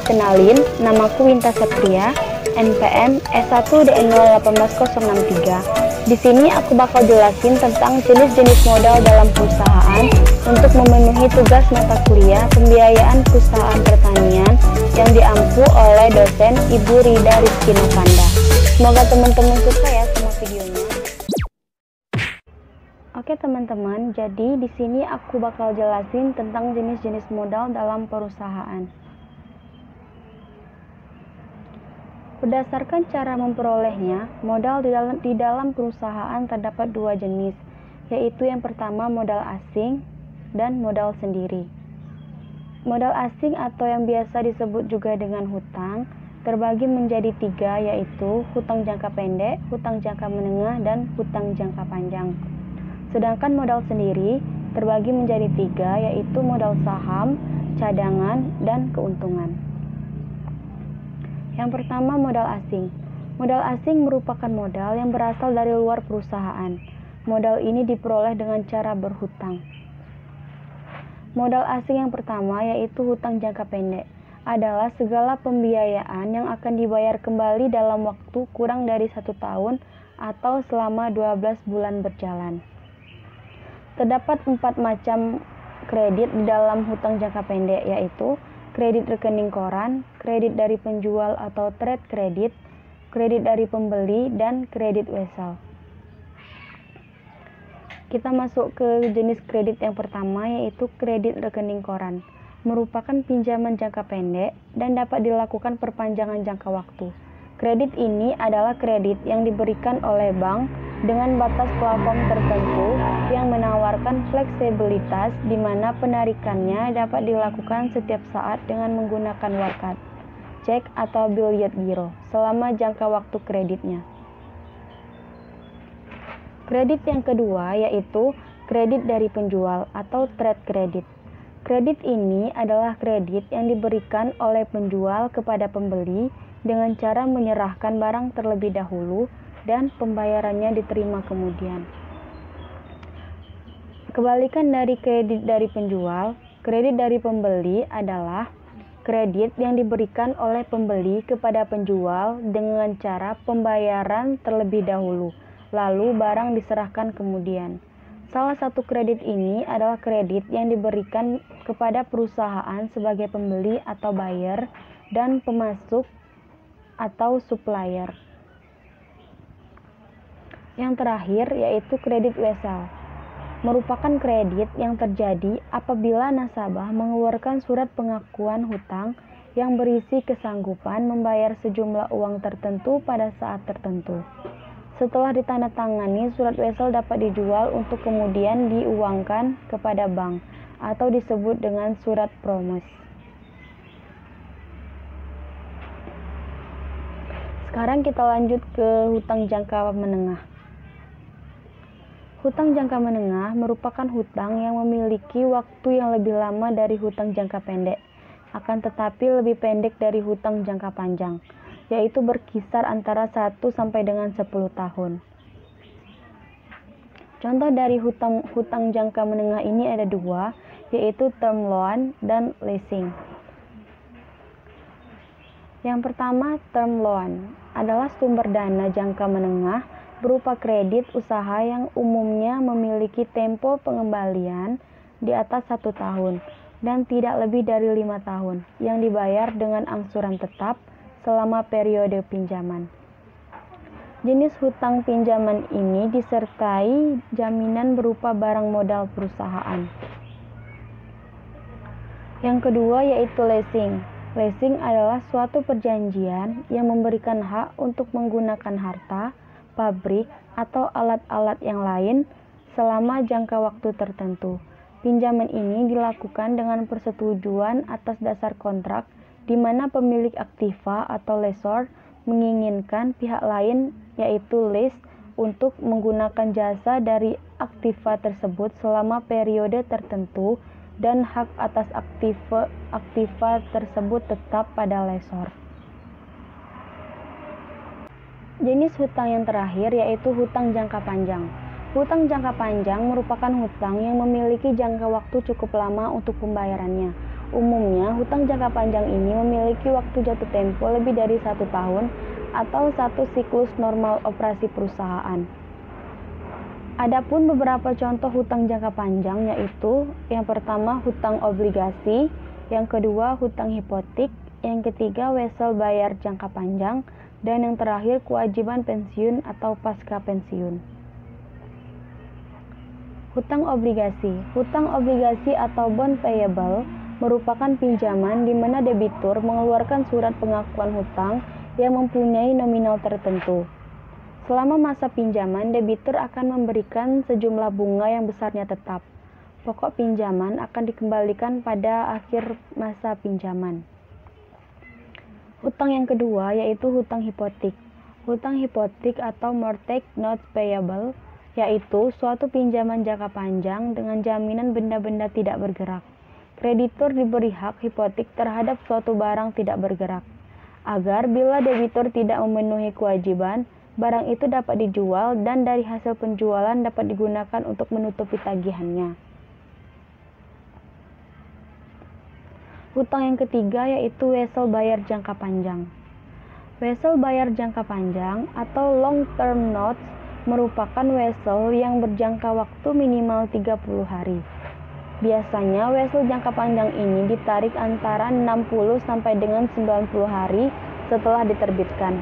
Kenalin, namaku Winta Satria, NPM S1D0181063. Di sini aku bakal jelasin tentang jenis-jenis modal dalam perusahaan untuk memenuhi tugas mata kuliah pembiayaan perusahaan pertanian yang diampu oleh dosen Ibu Rida Rizky Novanda. Semoga teman-teman suka ya sama videonya. Oke teman-teman, jadi di sini aku bakal jelasin tentang jenis-jenis modal dalam perusahaan. Berdasarkan cara memperolehnya, modal di dalam perusahaan terdapat dua jenis, yaitu yang pertama modal asing dan modal sendiri. Modal asing atau yang biasa disebut juga dengan hutang, terbagi menjadi tiga, yaitu hutang jangka pendek, hutang jangka menengah, dan hutang jangka panjang. Sedangkan modal sendiri terbagi menjadi tiga, yaitu modal saham, cadangan, dan keuntungan. Yang pertama, modal asing. Modal asing merupakan modal yang berasal dari luar perusahaan. Modal ini diperoleh dengan cara berhutang. Modal asing yang pertama, yaitu hutang jangka pendek, adalah segala pembiayaan yang akan dibayar kembali dalam waktu kurang dari 1 tahun atau selama 12 bulan berjalan. Terdapat 4 macam kredit di dalam hutang jangka pendek, yaitu kredit rekening koran, kredit dari penjual atau trade kredit, kredit dari pembeli, dan kredit wesel. Kita masuk ke jenis kredit yang pertama, yaitu kredit rekening koran. Merupakan pinjaman jangka pendek dan dapat dilakukan perpanjangan jangka waktu. Kredit ini adalah kredit yang diberikan oleh bank dengan batas plafon tertentu yang menawarkan fleksibilitas di mana penarikannya dapat dilakukan setiap saat dengan menggunakan warkat, cek atau billiard biro selama jangka waktu kreditnya. Kredit yang kedua yaitu kredit dari penjual atau trade kredit. Kredit ini adalah kredit yang diberikan oleh penjual kepada pembeli dengan cara menyerahkan barang terlebih dahulu dan pembayarannya diterima kemudian. Kebalikan dari kredit dari penjual, kredit dari pembeli adalah kredit yang diberikan oleh pembeli kepada penjual dengan cara pembayaran terlebih dahulu, lalu barang diserahkan kemudian. Salah satu kredit ini adalah kredit yang diberikan kepada perusahaan sebagai pembeli atau buyer dan pemasok atau supplier. Yang terakhir yaitu kredit wesel. Merupakan kredit yang terjadi apabila nasabah mengeluarkan surat pengakuan hutang yang berisi kesanggupan membayar sejumlah uang tertentu pada saat tertentu. Setelah ditandatangani, surat wesel dapat dijual untuk kemudian diuangkan kepada bank atau disebut dengan surat promise. Sekarang kita lanjut ke hutang jangka menengah. Hutang jangka menengah merupakan hutang yang memiliki waktu yang lebih lama dari hutang jangka pendek, akan tetapi lebih pendek dari hutang jangka panjang, yaitu berkisar antara 1 sampai dengan 10 tahun. Contoh dari hutang jangka menengah ini ada 2, yaitu term loan dan leasing. Yang pertama, term loan adalah sumber dana jangka menengah berupa kredit usaha yang umumnya memiliki tempo pengembalian di atas 1 tahun dan tidak lebih dari 5 tahun yang dibayar dengan angsuran tetap selama periode pinjaman. Jenis hutang pinjaman ini disertai jaminan berupa barang modal perusahaan. Yang kedua yaitu leasing. Leasing adalah suatu perjanjian yang memberikan hak untuk menggunakan harta, pabrik, atau alat-alat yang lain selama jangka waktu tertentu. Pinjaman ini dilakukan dengan persetujuan atas dasar kontrak di mana pemilik aktiva atau lessor menginginkan pihak lain yaitu lease untuk menggunakan jasa dari aktiva tersebut selama periode tertentu dan hak atas aktiva tersebut tetap pada lessor. Jenis hutang yang terakhir yaitu hutang jangka panjang. Hutang jangka panjang merupakan hutang yang memiliki jangka waktu cukup lama untuk pembayarannya. Umumnya, hutang jangka panjang ini memiliki waktu jatuh tempo lebih dari 1 tahun atau 1 siklus normal operasi perusahaan. Adapun beberapa contoh hutang jangka panjang yaitu yang pertama hutang obligasi, yang kedua hutang hipotek, yang ketiga wesel bayar jangka panjang, dan yang terakhir kewajiban pensiun atau pasca pensiun. Hutang obligasi. Hutang obligasi atau bond payable merupakan pinjaman di mana debitur mengeluarkan surat pengakuan hutang yang mempunyai nominal tertentu. Selama masa pinjaman, debitur akan memberikan sejumlah bunga yang besarnya tetap. Pokok pinjaman akan dikembalikan pada akhir masa pinjaman. Hutang yang kedua yaitu hutang hipotek. Hutang hipotek atau mortgage notes payable yaitu suatu pinjaman jangka panjang dengan jaminan benda-benda tidak bergerak. Kreditur diberi hak hipotek terhadap suatu barang tidak bergerak, agar bila debitur tidak memenuhi kewajiban, barang itu dapat dijual dan dari hasil penjualan dapat digunakan untuk menutupi tagihannya. Hutang yang ketiga yaitu wesel bayar jangka panjang. Wesel bayar jangka panjang atau long term notes merupakan wesel yang berjangka waktu minimal 30 hari. Biasanya wesel jangka panjang ini ditarik antara 60 sampai dengan 90 hari setelah diterbitkan.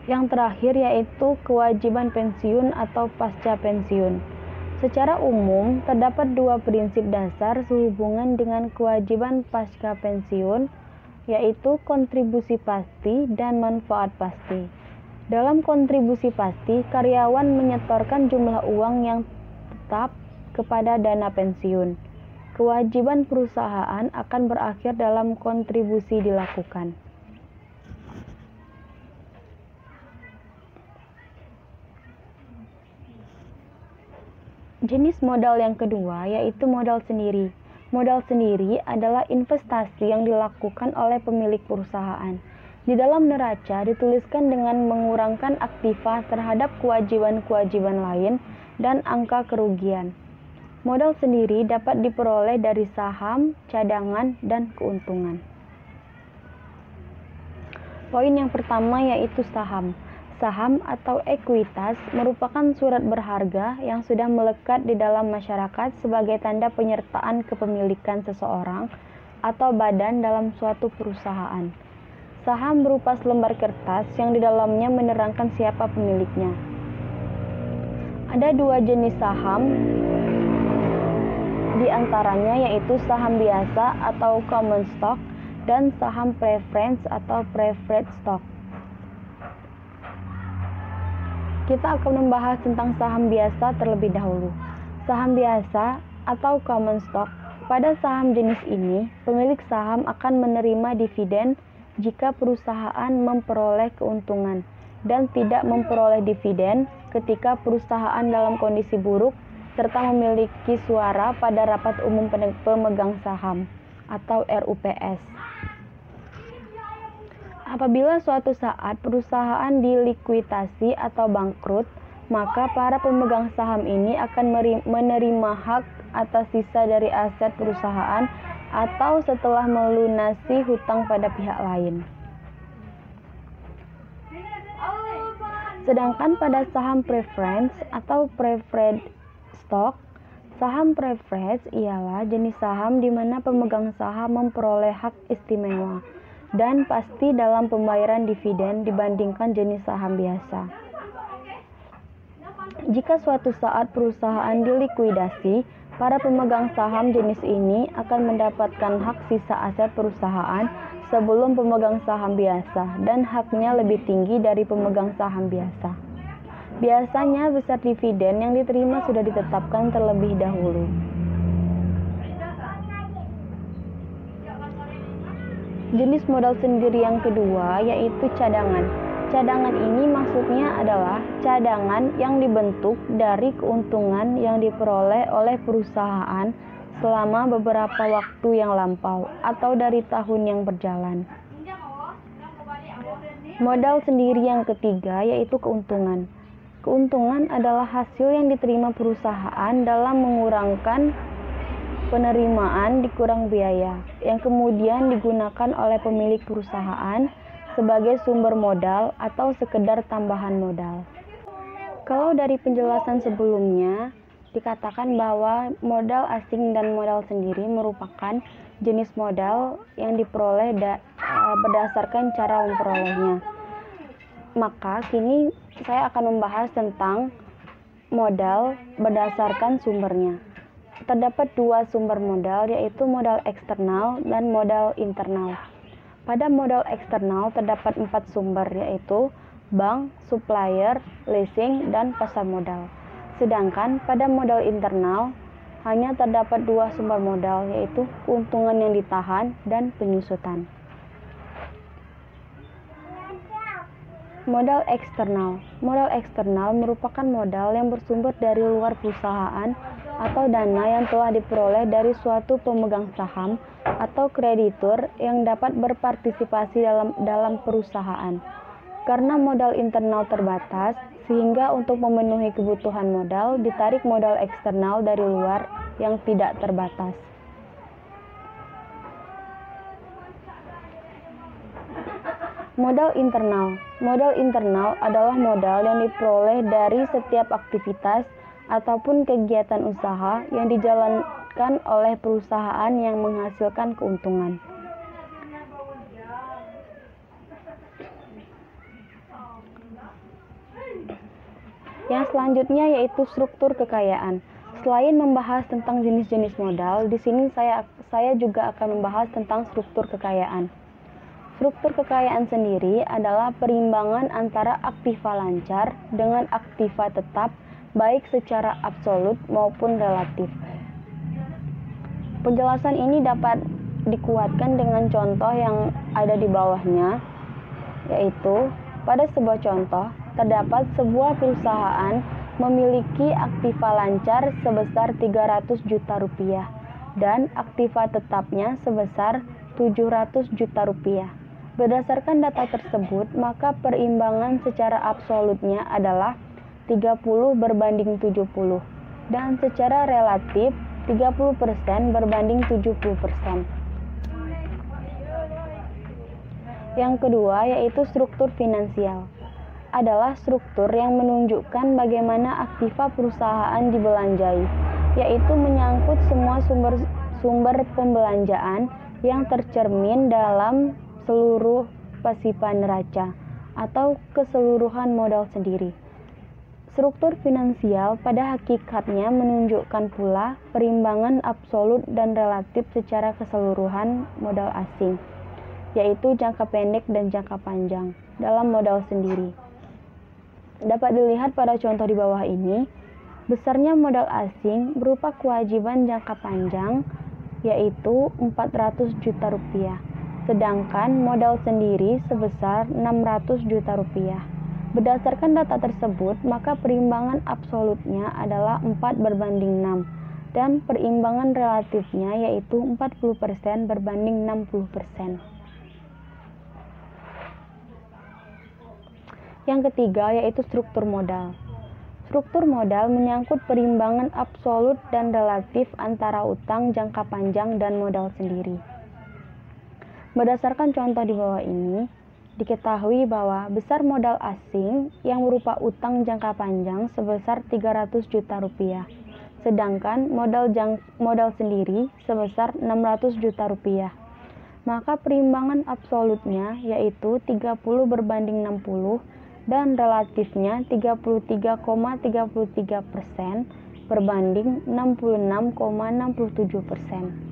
Yang terakhir yaitu kewajiban pensiun atau pasca pensiun. Secara umum, terdapat 2 prinsip dasar sehubungan dengan kewajiban pasca pensiun, yaitu kontribusi pasti dan manfaat pasti. Dalam kontribusi pasti, karyawan menyetorkan jumlah uang yang tetap kepada dana pensiun. Kewajiban perusahaan akan berakhir dalam kontribusi dilakukan. Jenis modal yang kedua yaitu modal sendiri. Modal sendiri adalah investasi yang dilakukan oleh pemilik perusahaan. Di dalam neraca dituliskan dengan mengurangkan aktiva terhadap kewajiban-kewajiban lain dan angka kerugian. Modal sendiri dapat diperoleh dari saham, cadangan, dan keuntungan. Poin yang pertama yaitu saham. Saham atau ekuitas merupakan surat berharga yang sudah melekat di dalam masyarakat sebagai tanda penyertaan kepemilikan seseorang atau badan dalam suatu perusahaan. Saham berupa selembar kertas yang di dalamnya menerangkan siapa pemiliknya. Ada 2 jenis saham, di antaranya yaitu saham biasa atau common stock dan saham preference atau preferred stock. Kita akan membahas tentang saham biasa terlebih dahulu. Saham biasa atau common stock. Pada saham jenis ini, pemilik saham akan menerima dividen jika perusahaan memperoleh keuntungan dan tidak memperoleh dividen ketika perusahaan dalam kondisi buruk serta memiliki suara pada rapat umum pemegang saham atau RUPS. Apabila suatu saat perusahaan dilikuidasi atau bangkrut, maka para pemegang saham ini akan menerima hak atas sisa dari aset perusahaan atau setelah melunasi hutang pada pihak lain. Sedangkan pada saham preference atau preferred stock, saham preference ialah jenis saham di mana pemegang saham memperoleh hak istimewa dan pasti dalam pembayaran dividen dibandingkan jenis saham biasa. Jika suatu saat perusahaan dilikuidasi, para pemegang saham jenis ini akan mendapatkan hak sisa aset perusahaan sebelum pemegang saham biasa dan haknya lebih tinggi dari pemegang saham biasa. Biasanya besar dividen yang diterima sudah ditetapkan terlebih dahulu. Jenis modal sendiri yang kedua yaitu cadangan. Cadangan ini maksudnya adalah cadangan yang dibentuk dari keuntungan yang diperoleh oleh perusahaan selama beberapa waktu yang lampau atau dari tahun yang berjalan. Modal sendiri yang ketiga yaitu keuntungan. Keuntungan adalah hasil yang diterima perusahaan dalam mengurangkan penerimaan dikurang biaya, yang kemudian digunakan oleh pemilik perusahaan sebagai sumber modal atau sekedar tambahan modal. Kalau dari penjelasan sebelumnya, dikatakan bahwa modal asing dan modal sendiri merupakan jenis modal yang diperoleh berdasarkan cara memperolehnya. Maka kini saya akan membahas tentang modal berdasarkan sumbernya. Terdapat dua sumber modal, yaitu modal eksternal dan modal internal. Pada modal eksternal terdapat 4 sumber, yaitu bank, supplier, leasing, dan pasar modal. Sedangkan pada modal internal hanya terdapat 2 sumber modal, yaitu keuntungan yang ditahan dan penyusutan. Modal eksternal. Modal eksternal merupakan modal yang bersumber dari luar perusahaan atau dana yang telah diperoleh dari suatu pemegang saham atau kreditur yang dapat berpartisipasi dalam perusahaan. Karena modal internal terbatas, sehingga untuk memenuhi kebutuhan modal ditarik modal eksternal dari luar yang tidak terbatas. Modal internal. Modal internal adalah modal yang diperoleh dari setiap aktivitas ataupun kegiatan usaha yang dijalankan oleh perusahaan yang menghasilkan keuntungan. Yang selanjutnya yaitu struktur kekayaan. Selain membahas tentang jenis-jenis modal, di sini saya juga akan membahas tentang struktur kekayaan. Struktur kekayaan sendiri adalah perimbangan antara aktiva lancar dengan aktiva tetap, baik secara absolut maupun relatif. Penjelasan ini dapat dikuatkan dengan contoh yang ada di bawahnya, yaitu pada sebuah contoh, terdapat sebuah perusahaan memiliki aktiva lancar sebesar 300 juta rupiah dan aktiva tetapnya sebesar 700 juta rupiah. Berdasarkan data tersebut, maka perimbangan secara absolutnya adalah 30/70 dan secara relatif 30% berbanding 70%. Yang kedua yaitu struktur finansial. Adalah struktur yang menunjukkan bagaimana aktiva perusahaan dibelanjai, yaitu menyangkut semua sumber pembelanjaan yang tercermin dalam seluruh pasiva neraca atau keseluruhan modal sendiri. Struktur finansial pada hakikatnya menunjukkan pula perimbangan absolut dan relatif secara keseluruhan modal asing, yaitu jangka pendek dan jangka panjang dalam modal sendiri. Dapat dilihat pada contoh di bawah ini, besarnya modal asing berupa kewajiban jangka panjang, yaitu 400 juta rupiah. Sedangkan modal sendiri sebesar 600 juta rupiah. Berdasarkan data tersebut, maka perimbangan absolutnya adalah 4/6 dan perimbangan relatifnya yaitu 40% berbanding 60%. Yang ketiga yaitu struktur modal. Struktur modal menyangkut perimbangan absolut dan relatif antara utang jangka panjang dan modal sendiri. Berdasarkan contoh di bawah ini, diketahui bahwa besar modal asing yang berupa utang jangka panjang sebesar 300 juta rupiah, sedangkan modal sendiri sebesar 600 juta rupiah. Maka perimbangan absolutnya yaitu 30/60 dan relatifnya 33,33% berbanding 66,67%.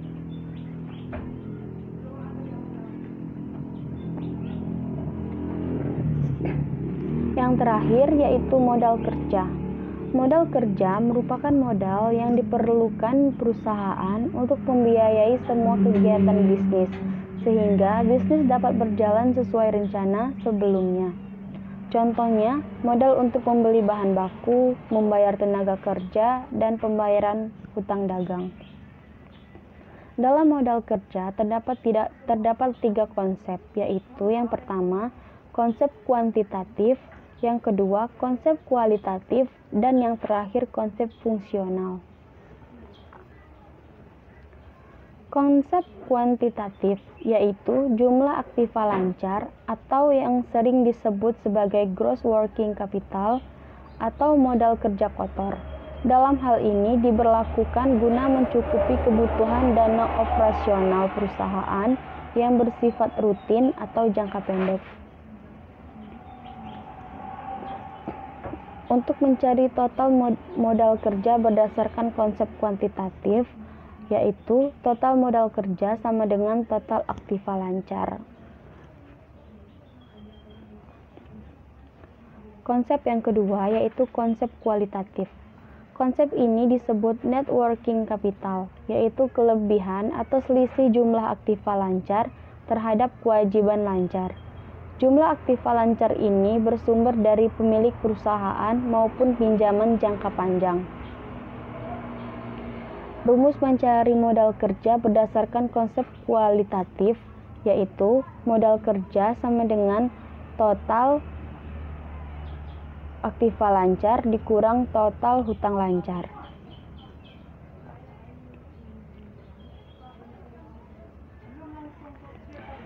Yang terakhir yaitu modal kerja. Modal kerja merupakan modal yang diperlukan perusahaan untuk membiayai semua kegiatan bisnis, sehingga bisnis dapat berjalan sesuai rencana sebelumnya. Contohnya, modal untuk membeli bahan baku, membayar tenaga kerja, dan pembayaran hutang dagang. Dalam modal kerja terdapat 3 konsep, yaitu yang pertama, konsep kuantitatif, yang kedua, konsep kualitatif, dan yang terakhir, konsep fungsional. Konsep kuantitatif yaitu jumlah aktiva lancar atau yang sering disebut sebagai gross working capital atau modal kerja kotor. Dalam hal ini diberlakukan guna mencukupi kebutuhan dana operasional perusahaan yang bersifat rutin atau jangka pendek. Untuk mencari total modal kerja berdasarkan konsep kuantitatif, yaitu total modal kerja sama dengan total aktiva lancar. Konsep yang kedua yaitu konsep kualitatif. Konsep ini disebut net working capital, yaitu kelebihan atau selisih jumlah aktiva lancar terhadap kewajiban lancar. Jumlah aktiva lancar ini bersumber dari pemilik perusahaan maupun pinjaman jangka panjang. Rumus mencari modal kerja berdasarkan konsep kualitatif, yaitu modal kerja sama dengan total aktiva lancar dikurang total hutang lancar.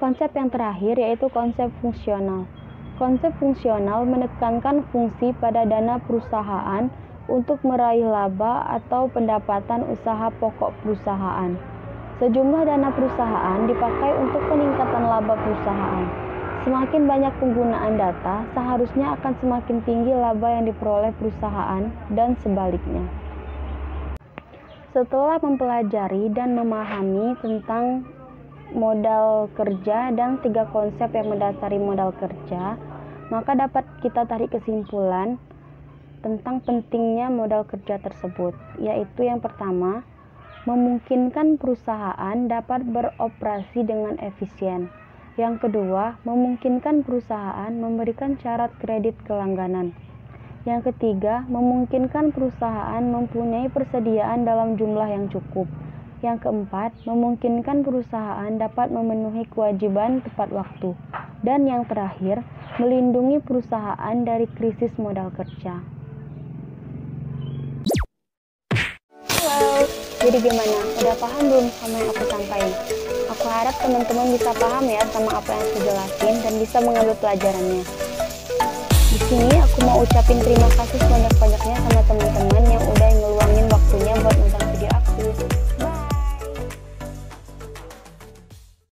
Konsep yang terakhir yaitu konsep fungsional. Konsep fungsional menekankan fungsi pada dana perusahaan untuk meraih laba atau pendapatan usaha pokok perusahaan. Sejumlah dana perusahaan dipakai untuk peningkatan laba perusahaan. Semakin banyak penggunaan data, seharusnya akan semakin tinggi laba yang diperoleh perusahaan dan sebaliknya. Setelah mempelajari dan memahami tentang modal kerja dan 3 konsep yang mendasari modal kerja, maka dapat kita tarik kesimpulan tentang pentingnya modal kerja tersebut, yaitu yang pertama, memungkinkan perusahaan dapat beroperasi dengan efisien. Yang kedua, memungkinkan perusahaan memberikan syarat kredit kelangganan. Yang ketiga, memungkinkan perusahaan mempunyai persediaan dalam jumlah yang cukup. Yang keempat, memungkinkan perusahaan dapat memenuhi kewajiban tepat waktu. Dan yang terakhir, melindungi perusahaan dari krisis modal kerja. Halo, jadi gimana? Udah paham belum sama yang aku sampaikan? Aku harap teman-teman bisa paham ya sama apa yang aku jelasin dan bisa mengambil pelajarannya. Di sini aku mau ucapin terima kasih sebanyak-banyaknya sama teman-teman